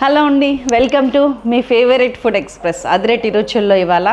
Hello అండి, welcome to మీ favourite food express. అదిరేటి రుచుల్లో ఇవాళ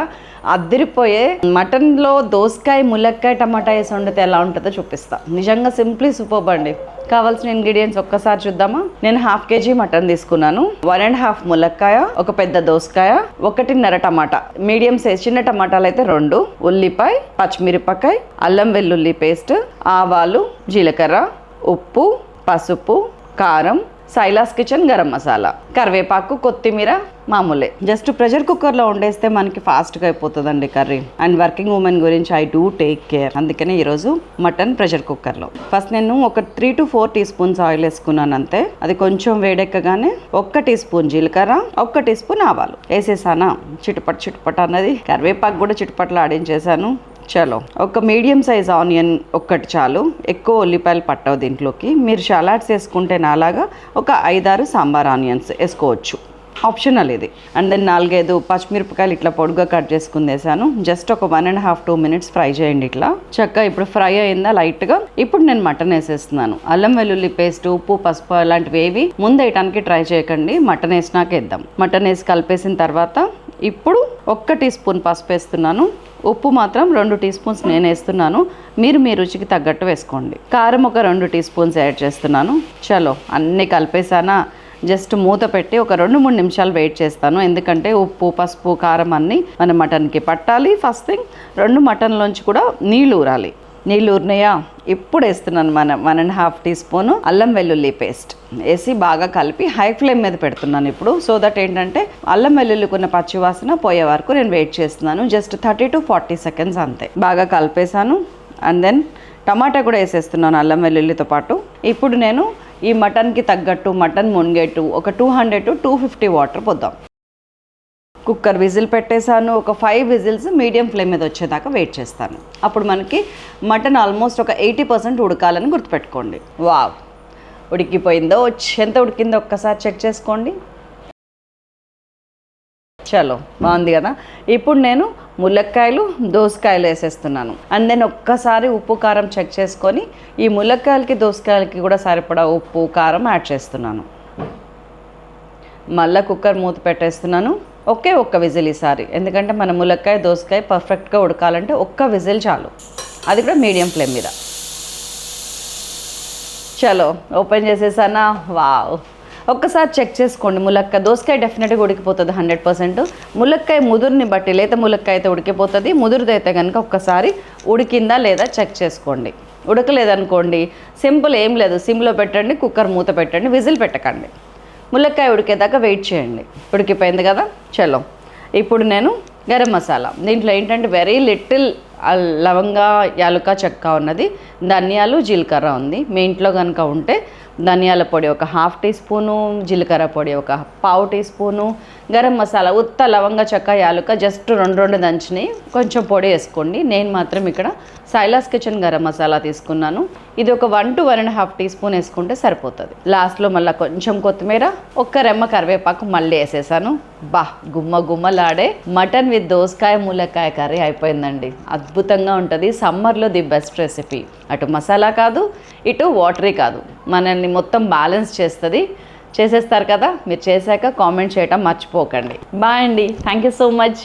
అదిరిపోయే మటన్లో దోసకాయ, ములక్కాయ, టమాటా వేసి వండితే ఎలా ఉంటుందో చూపిస్తా. నిజంగా సింప్లీ సూపర్బ్ అండి. కావాల్సిన ఇంగ్రీడియంట్స్ ఒక్కసారి చూద్దామా. నేను 1/2 kg మటన్ తీసుకున్నాను, 1.5 ములక్కాయ, ఒక పెద్ద దోసకాయ, 1.5 టమాటా, మీడియం సైజ్ చిన్న టమాటాలు అయితే 2, ఉల్లిపాయ, పచ్చిమిరపకాయ, అల్లం వెల్లుల్లి పేస్ట్, ఆవాలు, జీలకర్ర, ఉప్పు, పసుపు, కారం, సైలాస్ కిచెన్ గరం మసాలా, కరివేపాకు, కొత్తిమీర మామూలే. జస్ట్ ప్రెషర్ కుక్కర్లో వండేస్తే మనకి ఫాస్ట్గా అయిపోతుందండి కర్రీ. అండ్ వర్కింగ్ ఉమెన్ గురించి ఐ డూ టేక్ కేర్. అందుకనే ఈరోజు మటన్ ప్రెషర్ కుక్కర్లో. ఫస్ట్ నేను ఒక 3 to 4 teaspoons ఆయిల్ వేసుకున్నాను అంతే. అది కొంచెం వేడెక్కగానే 1 teaspoon జీలకర్ర, 1 teaspoon ఆవాలు వేసేసానా. చిటుపట్ అన్నది కరివేపాకు కూడా చిటుపట్లు ఆడించేసాను. చలో, ఒక మీడియం సైజ్ ఆనియన్ ఒక్కటి చాలు, ఎక్కువ ఉల్లిపాయలు పట్టవు దీంట్లోకి. మీరు సలాడ్స్ వేసుకుంటే నాలాగా ఒక 5-6 సాంబార్ ఆనియన్స్ వేసుకోవచ్చు, ఆప్షనల్ ఇది. అండ్ దెన్ 4-5 పచ్చిమిరపకాయలు ఇట్లా పొడుగా కట్ చేసుకుని వేసాను. జస్ట్ ఒక 1.5-2 minutes ఫ్రై చేయండి ఇట్లా చక్కగా. ఇప్పుడు ఫ్రై అయిందా లైట్గా. ఇప్పుడు నేను మటన్ వేసేస్తున్నాను. అల్లం వెల్లుల్లి పేస్ట్, ఉప్పు, పసుపు అలాంటివి ఏవి ముందు వేయడానికి ట్రై చేయకండి, మటన్ వేసినాక వేద్దాం. మటన్ వేసి కలిపేసిన తర్వాత ఇప్పుడు 1 teaspoon పసుపు వేస్తున్నాను. ఉప్పు మాత్రం 2 teaspoons నేను వేస్తున్నాను, మీరు మీ రుచికి తగ్గట్టు వేసుకోండి. కారం ఒక 2 teaspoons యాడ్ చేస్తున్నాను. చలో, అన్నీ కలిపేసానా. జస్ట్ మూత పెట్టి ఒక 2-3 నిమిషాలు వెయిట్ చేస్తాను, ఎందుకంటే ఉప్పు, పసుపు, కారం అన్నీ మన మటన్కి పట్టాలి. ఫస్ట్ థింగ్ 2 మటన్లోంచి కూడా నీళ్ళు ఊరాలి. నీళ్ళు ఊరినాయా, ఇప్పుడు వేస్తున్నాను 1.5 teaspoon అల్లం వెల్లుల్లి పేస్ట్ వేసి బాగా కలిపి హై ఫ్లేమ్ మీద పెడుతున్నాను ఇప్పుడు. సో దట్ ఏంటంటే అల్లం వెల్లుల్లికి ఉన్న పచ్చివాసన పోయే వరకు నేను వెయిట్ చేస్తున్నాను. జస్ట్ 30 to 40 seconds అంతే. బాగా కలిపేశాను. అండ్ దెన్ టమాటా కూడా వేసేస్తున్నాను అల్లం వెల్లుల్లితో పాటు. ఇప్పుడు నేను ఈ మటన్కి తగ్గట్టు మటన్ మునిగేట్టు ఒక 200 to 250 వాటర్ పోద్దాం. కుక్కర్ విజిల్ పెట్టేశాను. ఒక 5 whistles మీడియం ఫ్లేమ్ మీద వచ్చేదాకా వెయిట్ చేస్తాను. అప్పుడు మనకి మటన్ ఆల్మోస్ట్ ఒక 80% ఉడకాలని గుర్తుపెట్టుకోండి. వావ్, ఉడికిపోయిందో, ఎంత ఉడికిందో ఒక్కసారి చెక్ చేసుకోండి. చలో, బాగుంది కదా. ఇప్పుడు నేను ములక్కాయలు, దోసకాయలు వేసేస్తున్నాను. అండ్ దెన్ ఒక్కసారి ఉప్పు, కారం చెక్ చేసుకొని ఈ ములక్కాయలకి, దోసకాయలకి కూడా సరిపడా ఉప్పు, కారం యాడ్ చేస్తున్నాను. మళ్ళీ కుక్కర్ మూత పెట్టేస్తున్నాను. ఒక్క విజిల్ ఈసారి, ఎందుకంటే మన ములక్కాయ, దోసకాయ పర్ఫెక్ట్గా ఉడకాలంటే 1 విజిల్ చాలు, అది కూడా మీడియం ఫ్లేమ్ మీద. చలో, ఓపెన్ చేసేసానా. వావ్, ఒక్కసారి చెక్ చేసుకోండి. ములక్కాయ, దోసకాయ డెఫినెట్గా ఉడికిపోతుంది 100%. ములక్కాయ ముదురుని బట్టి, లేత ములక్కాయ అయితే ఉడికిపోతుంది, ముదురుదైతే కనుక ఒక్కసారి ఉడికిందా లేదా చెక్ చేసుకోండి. ఉడకలేదనుకోండి, సింపుల్, ఏం లేదు, సిమ్లో పెట్టండి, కుక్కర్ మూత పెట్టండి, విజిల్ పెట్టకండి. ములక్కాయ ఉడికేదాకా వెయిట్ చేయండి. ఉడికిపోయింది కదా. చలో, ఇప్పుడు నేను గరం మసాలా, దీంట్లో ఏంటంటే వెరీ లిటిల్ లవంగా, యాలుక, చెక్క ఉన్నది, ధనియాలు, జీలకర్ర ఉంది. మీ ఇంట్లో కనుక ఉంటే ధనియాల పొడి ఒక 1/2 teaspoon, జీలకర్ర పొడి ఒక 1/4 teaspoon, గరం మసాలా ఉత్త లవంగా, చెక్క, యాలుక జస్ట్ 2 దంచిని కొంచెం పొడి వేసుకోండి. నేను మాత్రం ఇక్కడ సైలాస్ కిచెన్ గరం మసాలా తీసుకున్నాను. ఇది ఒక 1 to 1.5 teaspoon వేసుకుంటే సరిపోతుంది. లాస్ట్లో మళ్ళీ కొంచెం కొత్తిమీర, 1 రెమ్మ కరివేపాకు మళ్ళీ వేసేసాను. బా, గుమ్మలాడే మటన్ విత్ దోసకాయ, ములక్కాయ కర్రీ అయిపోయిందండి. అద్భుతంగా ఉంటుంది. సమ్మర్లో ది బెస్ట్ రెసిపీ. అటు మసాలా కాదు, ఇటు వాటరీ కాదు, మనల్ని మొత్తం బ్యాలెన్స్ చేస్తుంది. చేసేస్తారు కదా. మీరు చేశాక కామెంట్ చేయటం మర్చిపోకండి. బాయ్ అండి, థ్యాంక్ యూ సో మచ్.